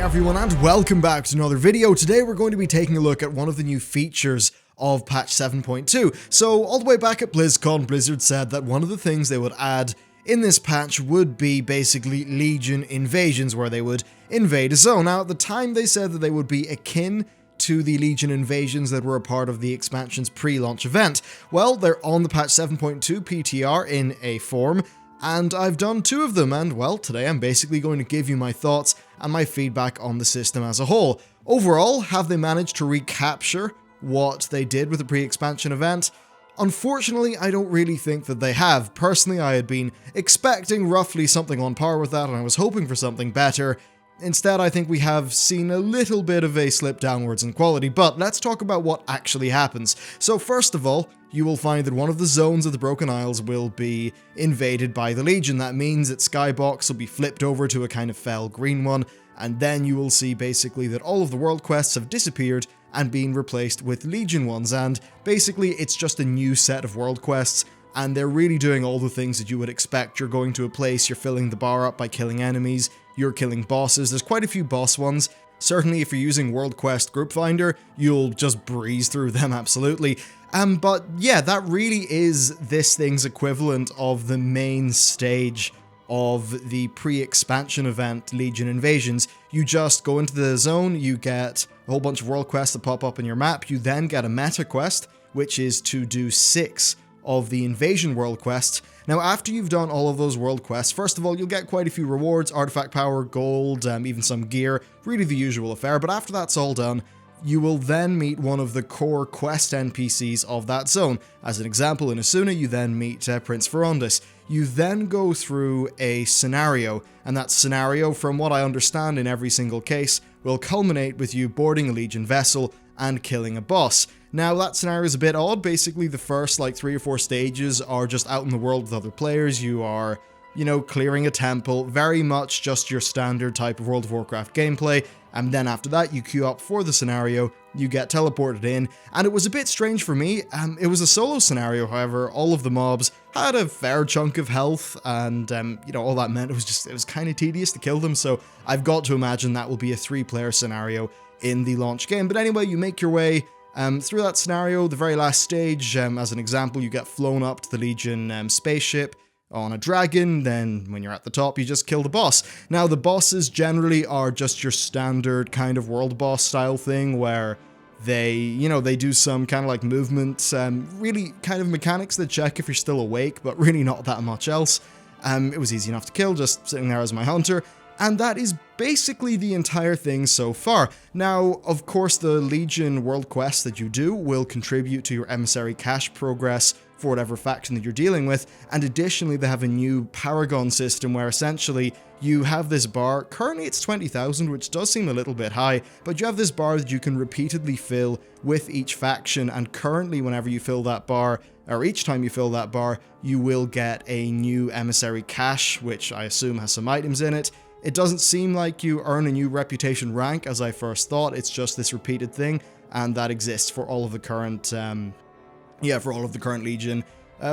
everyone, and welcome back to another video. Today we're going to be taking a look at one of the new features of patch 7.2. So all the way back at BlizzCon, Blizzard said that one of the things they would add in this patch would be basically Legion invasions, where they would invade a zone. Now at the time they said that they would be akin to the Legion invasions that were a part of the expansion's pre-launch event. Well, they're on the patch 7.2 PTR in a form, and I've done two of them, and well, today I'm basically going to give you my thoughts and my feedback on the system as a whole. Overall, have they managed to recapture what they did with the pre-expansion event? Unfortunately, I don't really think that they have. Personally, I had been expecting roughly something on par with that, and I was hoping for something better. Instead, I think we have seen a little bit of a slip downwards in quality, but let's talk about what actually happens. So first of all, you will find that one of the zones of the Broken Isles will be invaded by the Legion. That means that Skybox will be flipped over to a kind of fell green one, and then you will see basically that all of the world quests have disappeared and been replaced with Legion ones, and basically it's just a new set of world quests, and they're really doing all the things that you would expect. You're going to a place, you're filling the bar up by killing enemies, you're killing bosses. There's quite a few boss ones. Certainly if you're using World Quest Group Finder, you'll just breeze through them absolutely. But yeah, that really is this thing's equivalent of the main stage of the pre-expansion event, Legion Invasions. You just go into the zone, you get a whole bunch of world quests that pop up in your map, you then get a meta quest, which is to do 6 of the invasion world quests. Now after you've done all of those world quests, first of all you'll get quite a few rewards, artifact power, gold, even some gear, really the usual affair, but after that's all done, you will then meet one of the core quest NPCs of that zone. As an example, in Asuna you then meet Prince Ferondis. You then go through a scenario, and that scenario, from what I understand in every single case, will culminate with you boarding a Legion vessel and killing a boss. Now that scenario is a bit odd. Basically the first 3 or 4 stages are just out in the world with other players. You are, clearing a temple, very much just your standard type of World of Warcraft gameplay, and then after that you queue up for the scenario, you get teleported in, and it was a bit strange for me. It was a solo scenario, however, all of the mobs had a fair chunk of health, and all that meant it was kind of tedious to kill them, so I've got to imagine that will be a 3-player scenario in the launch game. But anyway, you make your way through that scenario. The very last stage, as an example, you get flown up to the Legion spaceship on a dragon. Then when you're at the top, you just kill the boss. Now the bosses generally are just your standard kind of world boss style thing, where they do some kind of movement, really kind of mechanics that check if you're still awake, but really not that much else. It was easy enough to kill, just sitting there as my hunter. And that is basically the entire thing so far. Now, of course, the Legion world quests that you do will contribute to your emissary cache progress for whatever faction that you're dealing with, and additionally they have a new Paragon system where essentially you have this bar. Currently it's 20,000, which does seem a little bit high, but you have this bar that you can repeatedly fill with each faction, and currently whenever you fill that bar, or each time you fill that bar, you will get a new emissary cache, which I assume has some items in it. It doesn't seem like you earn a new reputation rank as I first thought. It's just this repeated thing, and that exists for all of the current Legion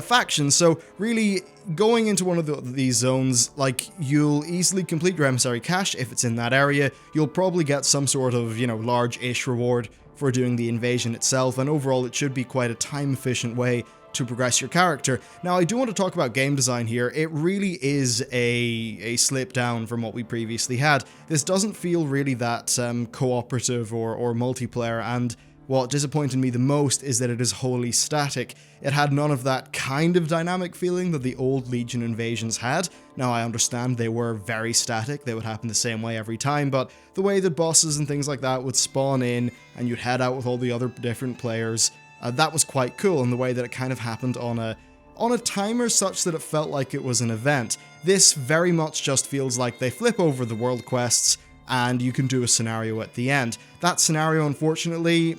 factions. So really, going into one of these zones, you'll easily complete your emissary cache if it's in that area. You'll probably get some sort of, large-ish reward for doing the invasion itself, and overall it should be quite a time-efficient way to progress your character. Now, I do want to talk about game design here. It really is a slip down from what we previously had. This doesn't feel really that cooperative or multiplayer, and what disappointed me the most is that it is wholly static. It had none of that kind of dynamic feeling that the old Legion invasions had. Now, I understand they were very static, they would happen the same way every time, but the way that bosses and things like that would spawn in and you'd head out with all the other different players, that was quite cool, and the way that it kind of happened on a timer such that it felt like it was an event. This very much just feels like they flip over the world quests and you can do a scenario at the end. That scenario, unfortunately,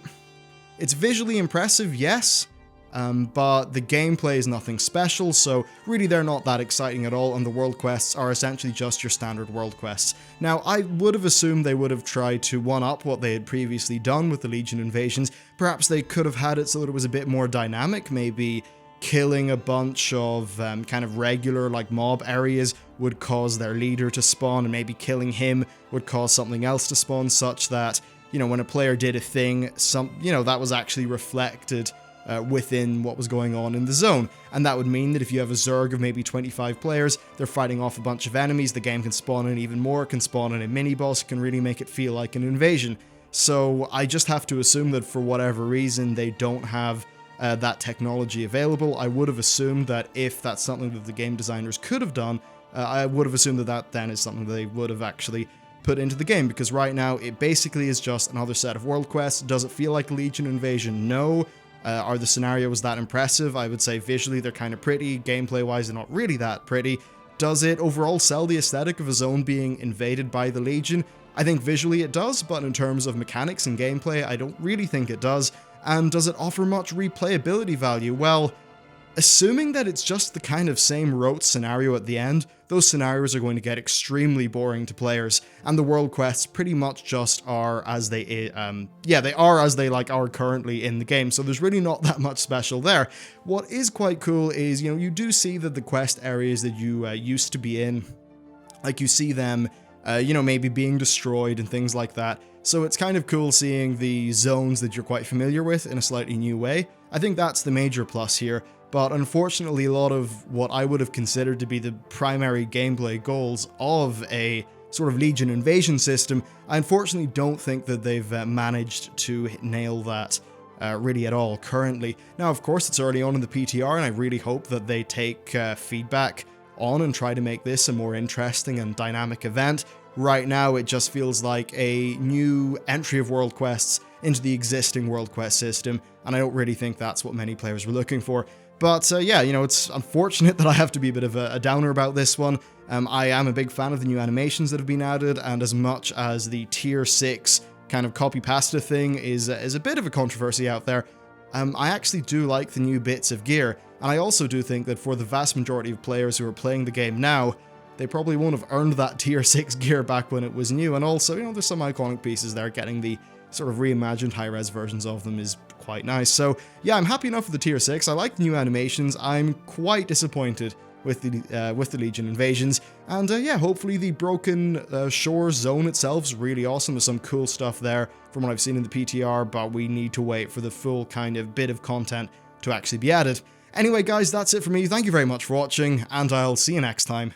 it's visually impressive, yes, but the gameplay is nothing special, so really they're not that exciting at all, and the world quests are essentially just your standard world quests. Now, I would have assumed they would have tried to one-up what they had previously done with the Legion invasions. Perhaps they could have had it so that it was a bit more dynamic, maybe killing a bunch of kind of regular like mob areas would cause their leader to spawn, and maybe killing him would cause something else to spawn, such that, you know, when a player did a thing, that was actually reflected within what was going on in the zone. And that would mean that if you have a Zerg of maybe 25 players, they're fighting off a bunch of enemies, the game can spawn in even more, it can spawn in a mini-boss, it can really make it feel like an invasion. So I just have to assume that for whatever reason they don't have that technology available. I would have assumed that if that's something that the game designers could have done, I would have assumed that that then is something they would have actually put into the game, because right now it basically is just another set of world quests. Does it feel like Legion Invasion? No. Are the scenarios that impressive? I would say visually they're kind of pretty, gameplay-wise they're not really that pretty. Does it overall sell the aesthetic of a zone being invaded by the Legion? I think visually it does, but in terms of mechanics and gameplay, I don't really think it does. And does it offer much replayability value? Well, assuming that it's just the kind of same rote scenario at the end, those scenarios are going to get extremely boring to players, and the world quests pretty much just are as they, they are as they are currently in the game, so there's really not that much special there. What is quite cool is, you do see that the quest areas that you used to be in, you see them, maybe being destroyed and things like that. So it's kind of cool seeing the zones that you're quite familiar with in a slightly new way. I think that's the major plus here. But unfortunately, a lot of what I would have considered to be the primary gameplay goals of a sort of Legion invasion system, I unfortunately don't think that they've managed to nail that really at all currently. Now, of course, it's early on in the PTR, and I really hope that they take feedback on and try to make this a more interesting and dynamic event. Right now, it just feels like a new entry of world quests into the existing world quest system, and I don't really think that's what many players were looking for. But it's unfortunate that I have to be a bit of a downer about this one. I am a big fan of the new animations that have been added, and as much as the tier 6 kind of copy-pasta thing is a bit of a controversy out there, I actually do like the new bits of gear, and I also do think that for the vast majority of players who are playing the game now, they probably won't have earned that tier 6 gear back when it was new, and also, there's some iconic pieces there. Getting the sort of reimagined high-res versions of them is quite nice. So yeah, I'm happy enough with the tier 6. I like the new animations. I'm quite disappointed with the Legion invasions, and hopefully the Broken Shores zone itself is really awesome. There's some cool stuff there from what I've seen in the PTR, but we need to wait for the full kind of bit of content to actually be added. Anyway guys, that's it for me. Thank you very much for watching, and I'll see you next time.